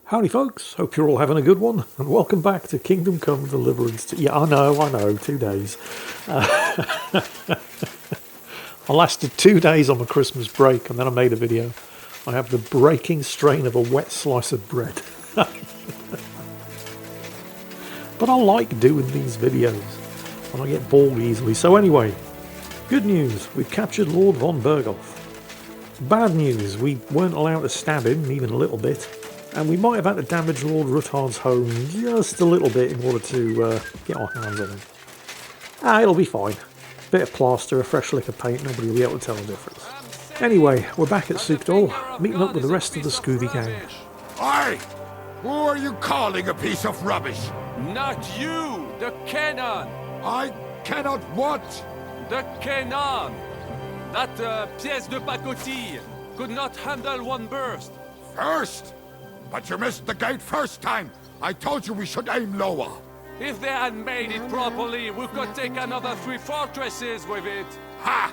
Howdy folks, hope you're all having a good one, and welcome back to Kingdom Come Deliverance. Yeah, I know, 2 days. I lasted 2 days on my Christmas break, and then I made a video. I have the breaking strain of a wet slice of bread. But I like doing these videos, and I get bored easily. So anyway, good news, we've captured Lord Von Bergow. Bad news, we weren't allowed to stab him, even a little bit. And we might have had to damage Lord Ruthard's home just a little bit in order to get our hands on him. It'll be fine. Bit of plaster, a fresh lick of paint, nobody will be able to tell the difference. Anyway, we're back at Suchdol, meeting up with the rest of the Scooby gang. Aye! Who are you calling a piece of rubbish? Not you! The cannon! I cannot what? The cannon! That pièce de pacotille could not handle one burst. First? But you missed the gate first time. I told you we should aim lower. If they had made it properly, we could take another 3 fortresses with it. Ha!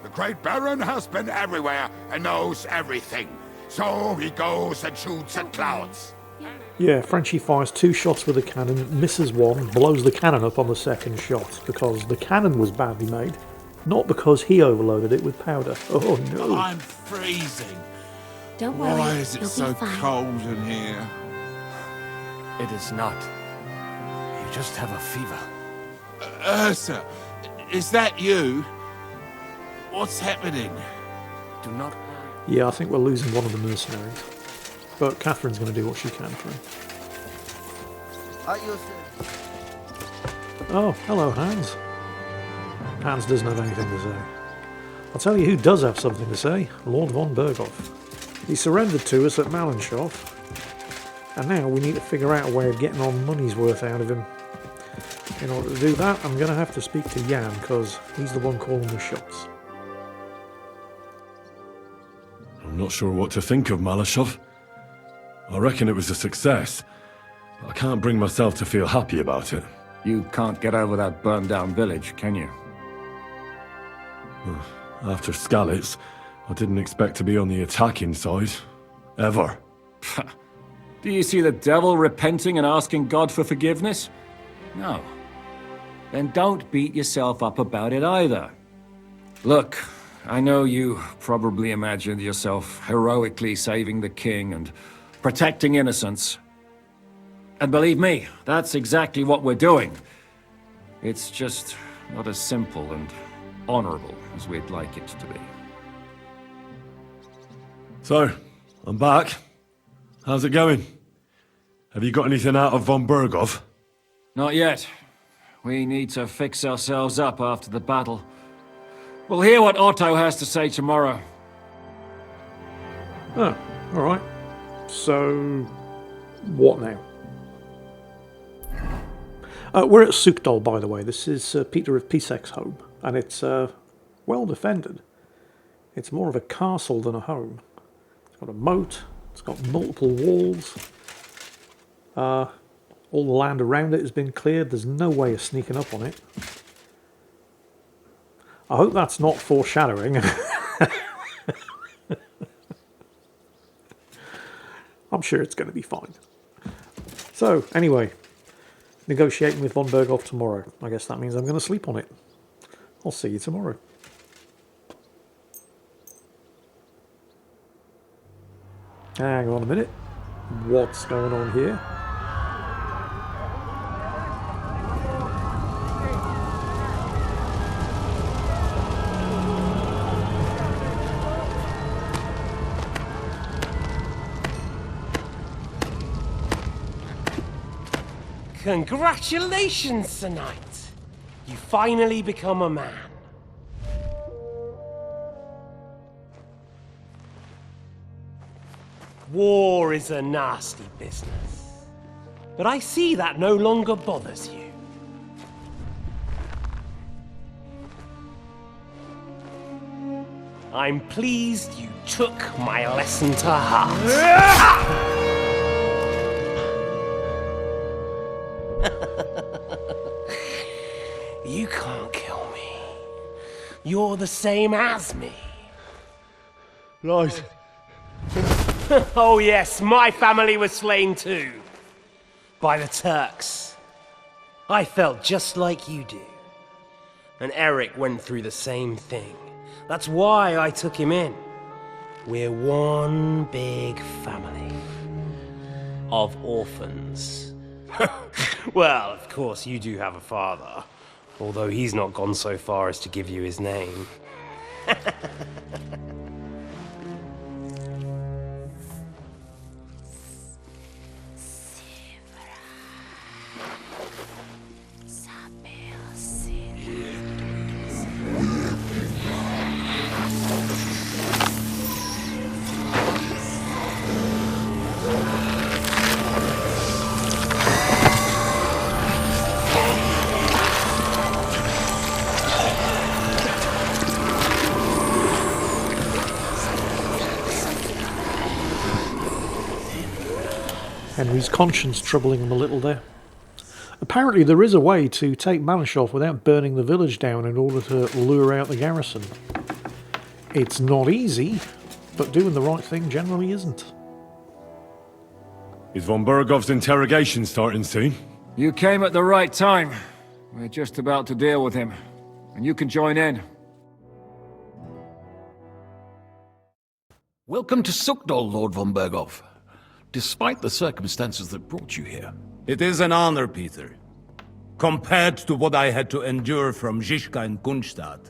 The Great Baron has been everywhere and knows everything. So he goes and shoots at clouds. Yeah, Frenchie fires 2 shots with a cannon, misses one, blows the cannon up on the second shot, because the cannon was badly made, not because he overloaded it with powder. Oh no. I'm freezing. Don't worry, Why is it you'll so be fine. cold in here? It is not. You just have a fever. Ursa, is that you? What's happening? Do not. Yeah, I think we're losing one of the mercenaries. But Catherine's going to do what she can for him. Oh, hello, Hans. Hans doesn't have anything to say. I'll tell you who does have something to say. Lord Von Bergow. He surrendered to us at Malenshoff, and now we need to figure out a way of getting our money's worth out of him. In order to do that, I'm going to have to speak to Jan, because he's the one calling the shots. I'm not sure what to think of Malashov. I reckon it was a success, but I can't bring myself to feel happy about it. You can't get over that burned-down village, can you? After Skalitz, I didn't expect to be on the attacking side. Ever. Do you see the devil repenting and asking God for forgiveness? No. Then don't beat yourself up about it either. Look, I know you probably imagined yourself heroically saving the king and protecting innocents. And believe me, that's exactly what we're doing. It's just not as simple and honorable as we'd like it to be. So, I'm back. How's it going? Have you got anything out of Von Bergow? Not yet. We need to fix ourselves up after the battle. We'll hear what Otto has to say tomorrow. Oh, alright. So, what now? We're at Suchdol, by the way. This is Peter of Pisek's home, and it's well defended. It's more of a castle than a home. It's got a moat, it's got multiple walls. All the land around it has been cleared. There's no way of sneaking up on it. I hope that's not foreshadowing. I'm sure it's going to be fine. So, anyway, negotiating with Von Bergow tomorrow. I guess that means I'm going to sleep on it. I'll see you tomorrow. Hang on a minute. What's going on here? Congratulations, Sir Knight! You finally become a man. War is a nasty business, but I see that no longer bothers you. I'm pleased you took my lesson to heart. You can't kill me. You're the same as me. Right. Oh yes, my family was slain too. By the Turks. I felt just like you do. And Eric went through the same thing. That's why I took him in. We're one big family. Of orphans. Well, of course, you do have a father. Although he's not gone so far as to give you his name. Henry's conscience troubling him a little there. Apparently there is a way to take Malashov without burning the village down in order to lure out the garrison. It's not easy, but doing the right thing generally isn't. Is Von Bergow's interrogation starting soon? You came at the right time. We're just about to deal with him. And you can join in. Welcome to Suchdol, Lord von Bergow. Despite the circumstances that brought you here. It is an honor, Peter. Compared to what I had to endure from Zizka and Kunstadt,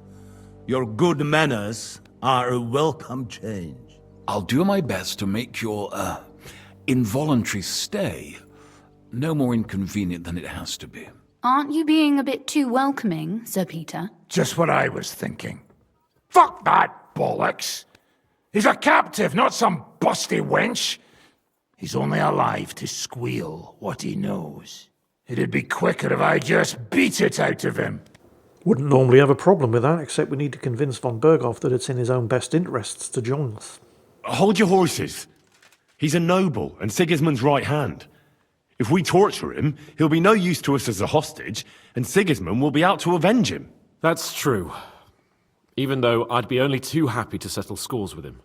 your good manners are a welcome change. I'll do my best to make your, involuntary stay no more inconvenient than it has to be. Aren't you being a bit too welcoming, Sir Peter? Just what I was thinking. Fuck that bollocks! He's a captive, not some busty wench. He's only alive to squeal what he knows. It'd be quicker if I just beat it out of him. Wouldn't normally have a problem with that, except we need to convince Von Bergow that it's in his own best interests to join us. Hold your horses. He's a noble and Sigismund's right hand. If we torture him, he'll be no use to us as a hostage, and Sigismund will be out to avenge him. That's true. Even though I'd be only too happy to settle scores with him.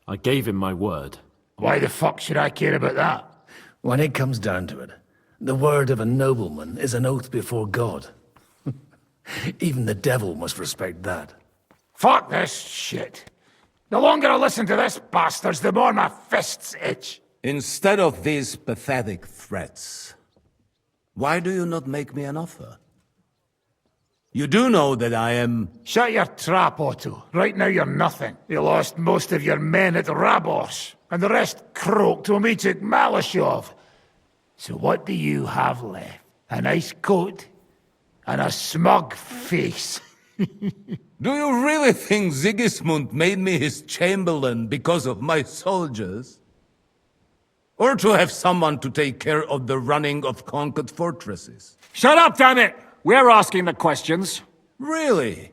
I gave him my word. Why the fuck should I care about that? When it comes down to it, the word of a nobleman is an oath before God. Even the devil must respect that. Fuck this shit. The longer I listen to this bastards, the more my fists itch. Instead of these pathetic threats, why do you not make me an offer? You do know that I am... Shut your trap, Otto. Right now you're nothing. You lost most of your men at Rabos, and the rest croaked when we took Malashov. So what do you have left? A nice coat? And a smug face? Do you really think Sigismund made me his chamberlain because of my soldiers? Or to have someone to take care of the running of conquered fortresses? Shut up, damn it! We're asking the questions. Really?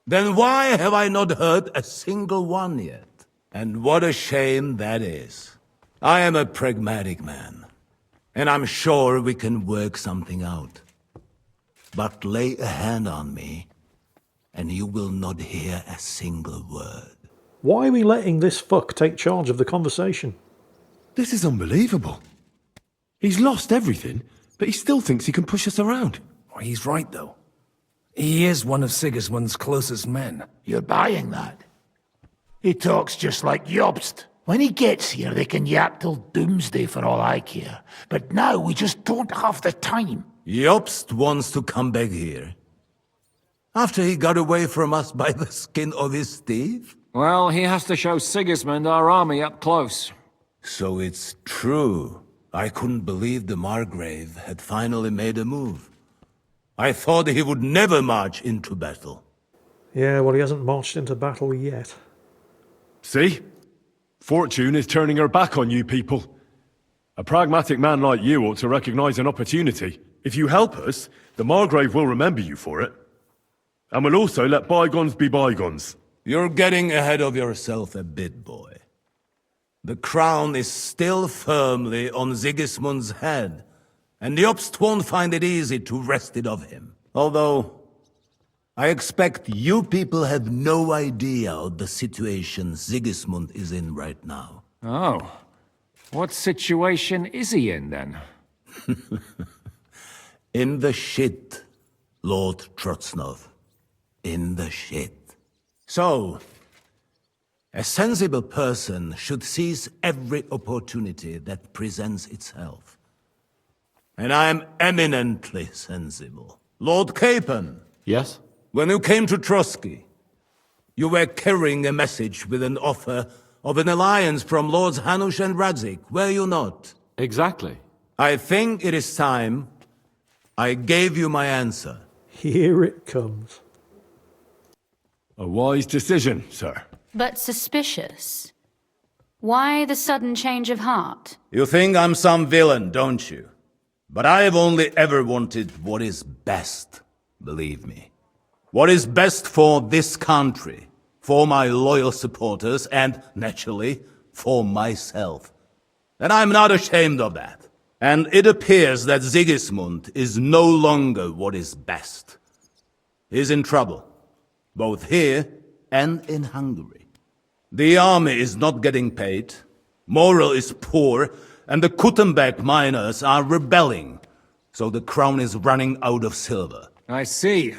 Then why have I not heard a single one yet? And what a shame that is. I am a pragmatic man, and I'm sure we can work something out. But lay a hand on me, and you will not hear a single word. Why are we letting this fuck take charge of the conversation? This is unbelievable. He's lost everything, but he still thinks he can push us around. Oh, he's right, though. He is one of Sigismund's closest men. You're buying that? He talks just like Jobst. When he gets here, they can yap till doomsday for all I care. But now we just don't have the time. Jobst wants to come back here. After he got away from us by the skin of his teeth? Well, he has to show Sigismund our army up close. So it's true. I couldn't believe the Margrave had finally made a move. I thought he would never march into battle. Yeah, well, he hasn't marched into battle yet. See? Fortune is turning her back on you people. A pragmatic man like you ought to recognize an opportunity. If you help us, the Margrave will remember you for it. And will also let bygones be bygones. You're getting ahead of yourself a bit, boy. The crown is still firmly on Sigismund's head, and Jobst won't find it easy to wrest it of him. Although, I expect you people have no idea of the situation Sigismund is in right now. Oh. What situation is he in, then? In the shit, Lord Trotsnov. In the shit. So, a sensible person should seize every opportunity that presents itself. And I am eminently sensible. Lord Capon. Yes? When you came to Trotsky, you were carrying a message with an offer of an alliance from Lords Hanush and Radzik, were you not? Exactly. I think it is time I gave you my answer. Here it comes. A wise decision, sir. But suspicious. Why the sudden change of heart? You think I'm some villain, don't you? But I have only ever wanted what is best, believe me. What is best for this country, for my loyal supporters, and, naturally, for myself. And I'm not ashamed of that. And it appears that Sigismund is no longer what is best. He's in trouble, both here and in Hungary. The army is not getting paid, morale is poor, and the Kuttenberg miners are rebelling, so the crown is running out of silver. I see.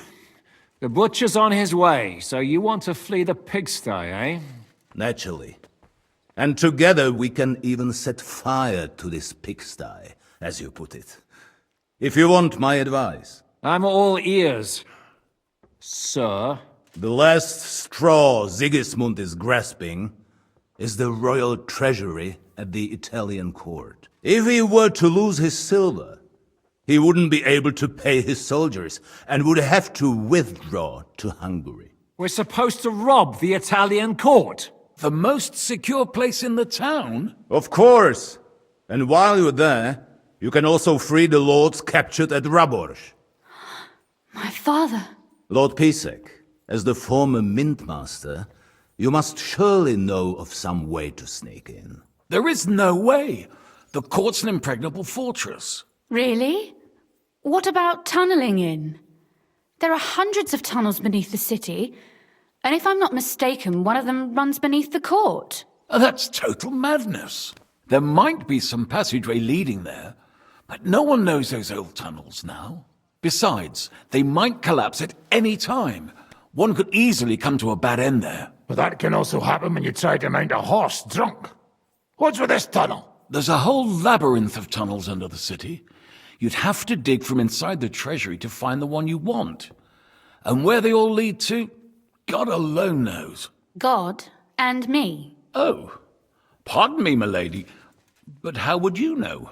The butcher's on his way, so you want to flee the pigsty, eh? Naturally. And together we can even set fire to this pigsty, as you put it. If you want my advice. I'm all ears, sir. The last straw Sigismund is grasping is the royal treasury at the Italian court. If he were to lose his silver, he wouldn't be able to pay his soldiers and would have to withdraw to Hungary. We're supposed to rob the Italian court. The most secure place in the town? Of course. And while you're there, you can also free the lords captured at Raborz. My father. Lord Pisek, as the former mintmaster, you must surely know of some way to sneak in. There is no way. The court's an impregnable fortress. Really? What about tunneling in? There are hundreds of tunnels beneath the city, and if I'm not mistaken, one of them runs beneath the court. That's total madness. There might be some passageway leading there, but no one knows those old tunnels now. Besides, they might collapse at any time. One could easily come to a bad end there. But that can also happen when you try to mount a horse drunk. What's with this tunnel? There's a whole labyrinth of tunnels under the city. You'd have to dig from inside the treasury to find the one you want. And where they all lead to, God alone knows. God and me. Oh, pardon me, milady, but how would you know?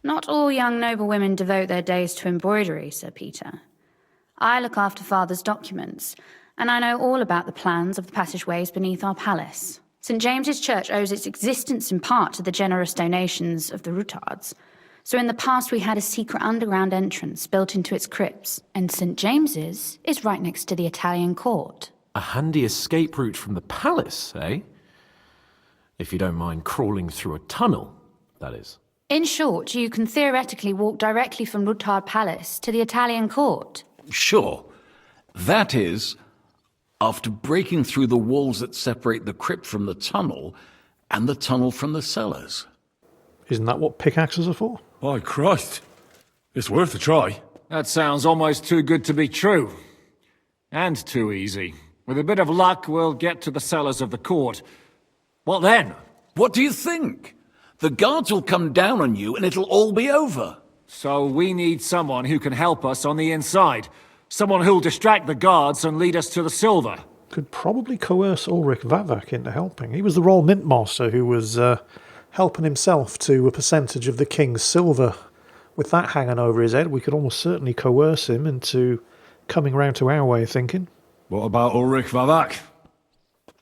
Not all young noblewomen devote their days to embroidery, Sir Peter. I look after Father's documents, and I know all about the plans of the passageways beneath our palace. St. James's Church owes its existence in part to the generous donations of the Rutards. So in the past we had a secret underground entrance built into its crypts, and St. James's is right next to the Italian court. A handy escape route from the palace, eh? If you don't mind crawling through a tunnel, that is. In short, you can theoretically walk directly from Rutard Palace to the Italian court. Sure. That is, after breaking through the walls that separate the crypt from the tunnel, and the tunnel from the cellars. Isn't that what pickaxes are for? By Christ. It's worth a try. That sounds almost too good to be true. And too easy. With a bit of luck, we'll get to the cellars of the court. What then? What do you think? The guards will come down on you and it'll all be over. So we need someone who can help us on the inside. Someone who'll distract the guards and lead us to the silver. Could probably coerce Ulrich Vavak into helping. He was the royal mint master who was helping himself to a percentage of the king's silver. With that hanging over his head, we could almost certainly coerce him into coming round to our way of thinking. What about Ulrich Vavak?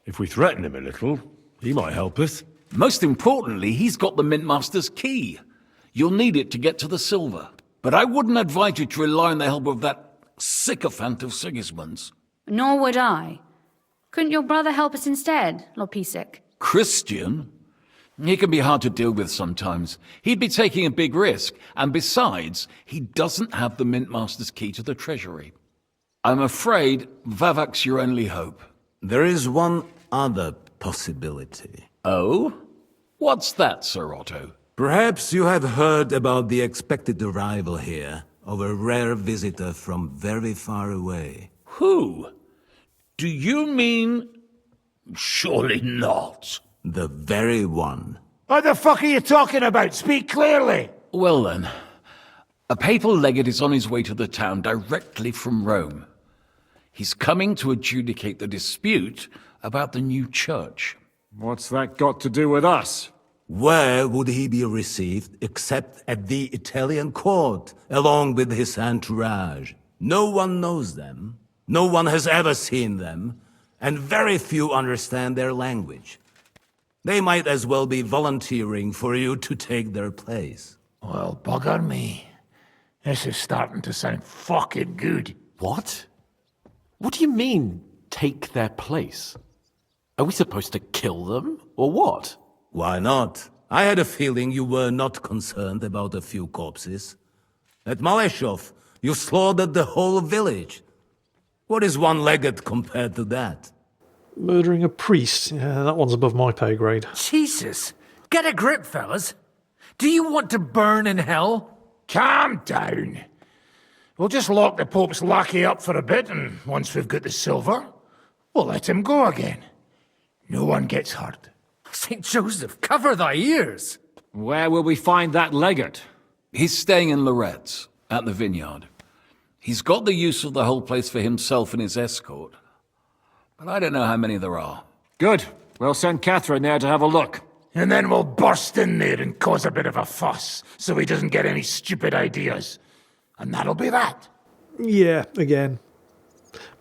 If we threaten him a little, he might help us. Most importantly, he's got the Mintmaster's key. You'll need it to get to the silver. But I wouldn't advise you to rely on the help of that sycophant of Sigismund's. Nor would I. Couldn't your brother help us instead, Lord Pisek? Christian? He can be hard to deal with sometimes. He'd be taking a big risk, and besides, he doesn't have the Mintmaster's key to the treasury. I'm afraid Vavak's your only hope. There is one other possibility. Oh? What's that, Sir Otto? Perhaps you have heard about the expected arrival here of a rare visitor from very far away. Who? Do you mean... Surely not. The very one. What the fuck are you talking about? Speak clearly! Well then, a papal legate is on his way to the town directly from Rome. He's coming to adjudicate the dispute about the new church. What's that got to do with us? Where would he be received except at the Italian court, along with his entourage? No one knows them, no one has ever seen them, and very few understand their language. They might as well be volunteering for you to take their place. Well, bugger me. This is starting to sound fucking good. What? What do you mean, take their place? Are we supposed to kill them, or what? Why not? I had a feeling you were not concerned about a few corpses. At Malashov, you slaughtered the whole village. What is one legate compared to that? Murdering a priest, yeah, that one's above my pay grade. Jesus! Get a grip, fellas! Do you want to burn in hell? Calm down. We'll just lock the Pope's lackey up for a bit, and once we've got the silver, we'll let him go again. No one gets hurt. St. Joseph, cover thy ears! Where will we find that legate? He's staying in Loretz, at the vineyard. He's got the use of the whole place for himself and his escort. But I don't know how many there are. Good. We'll send Catherine there to have a look. And then we'll burst in there and cause a bit of a fuss, so he doesn't get any stupid ideas. And that'll be that. Yeah, again.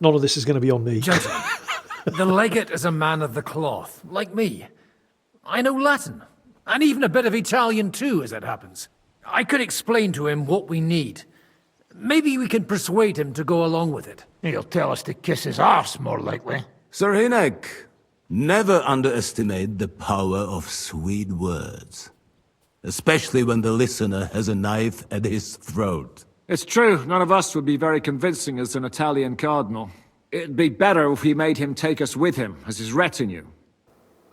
None of this is going to be on me. Joseph, the legate is a man of the cloth, like me. I know Latin, and even a bit of Italian too, as it happens. I could explain to him what we need. Maybe we can persuade him to go along with it. He'll tell us to kiss his arse, more likely. Sir Hinek, never underestimate the power of sweet words. Especially when the listener has a knife at his throat. It's true, none of us would be very convincing as an Italian cardinal. It'd be better if we made him take us with him, as his retinue.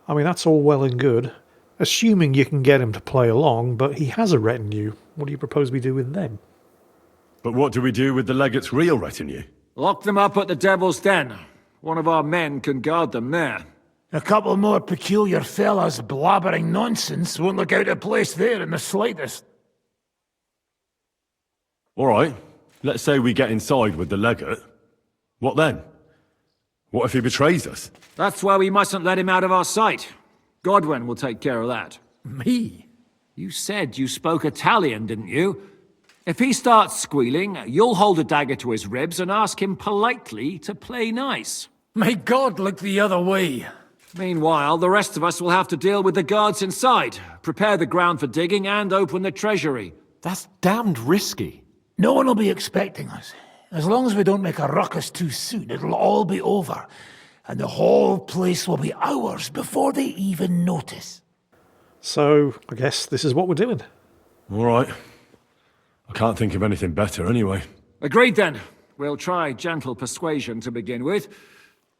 I mean, that's all well and good, assuming you can get him to play along, but he has a retinue. What do you propose we do with them? But what do we do with the legate's real retinue? Lock them up at the Devil's Den. One of our men can guard them there. A couple more peculiar fellas blabbering nonsense won't look out of place there in the slightest. All right, let's say we get inside with the legate. What then? What if he betrays us? That's why we mustn't let him out of our sight. Godwin will take care of that. Me? You said you spoke Italian, didn't you? If he starts squealing, you'll hold a dagger to his ribs and ask him politely to play nice. May God look the other way. Meanwhile, the rest of us will have to deal with the guards inside, prepare the ground for digging, and open the treasury. That's damned risky. No one will be expecting us. As long as we don't make a ruckus too soon, it'll all be over. And the whole place will be ours before they even notice. So, I guess this is what we're doing. All right. I can't think of anything better anyway. Agreed then. We'll try gentle persuasion to begin with.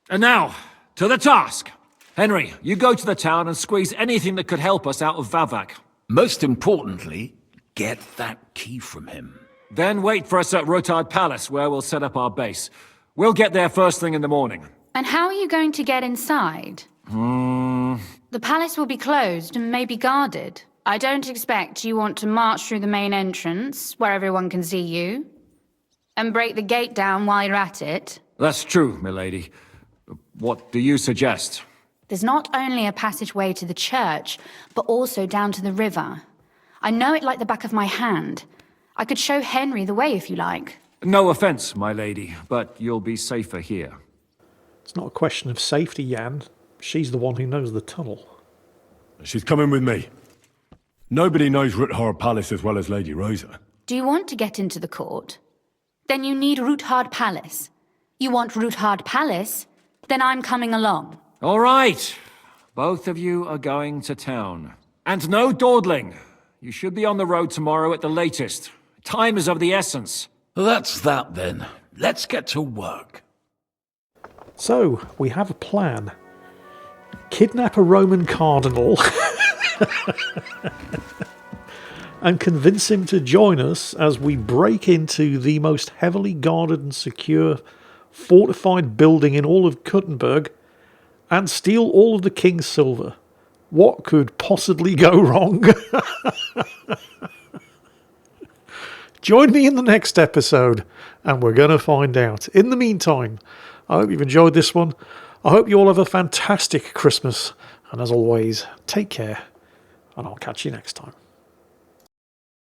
And now, to the task. Henry, you go to the town and squeeze anything that could help us out of Vavak. Most importantly, get that key from him. Then wait for us at Rotard Palace, where we'll set up our base. We'll get there first thing in the morning. And how are you going to get inside? The palace will be closed and maybe guarded. I don't expect you want to march through the main entrance, where everyone can see you, and break the gate down while you're at it. That's true, milady. What do you suggest? There's not only a passageway to the church, but also down to the river. I know it like the back of my hand. I could show Henry the way if you like. No offense, my lady, but you'll be safer here. It's not a question of safety, Jan. She's the one who knows the tunnel. She's coming with me. Nobody knows Ruthard Palace as well as Lady Rosa. Do you want to get into the court? Then you need Ruthard Palace. You want Ruthard Palace? Then I'm coming along. All right. Both of you are going to town. And no dawdling. You should be on the road tomorrow at the latest. Time is of the essence. That's that then. Let's get to work. So, we have a plan. Kidnap a Roman cardinal and convince him to join us as we break into the most heavily guarded and secure fortified building in all of Kuttenberg and steal all of the king's silver. What could possibly go wrong? Join me in the next episode and we're going to find out. In the meantime, I hope you've enjoyed this one. I hope you all have a fantastic Christmas. And as always, take care and I'll catch you next time.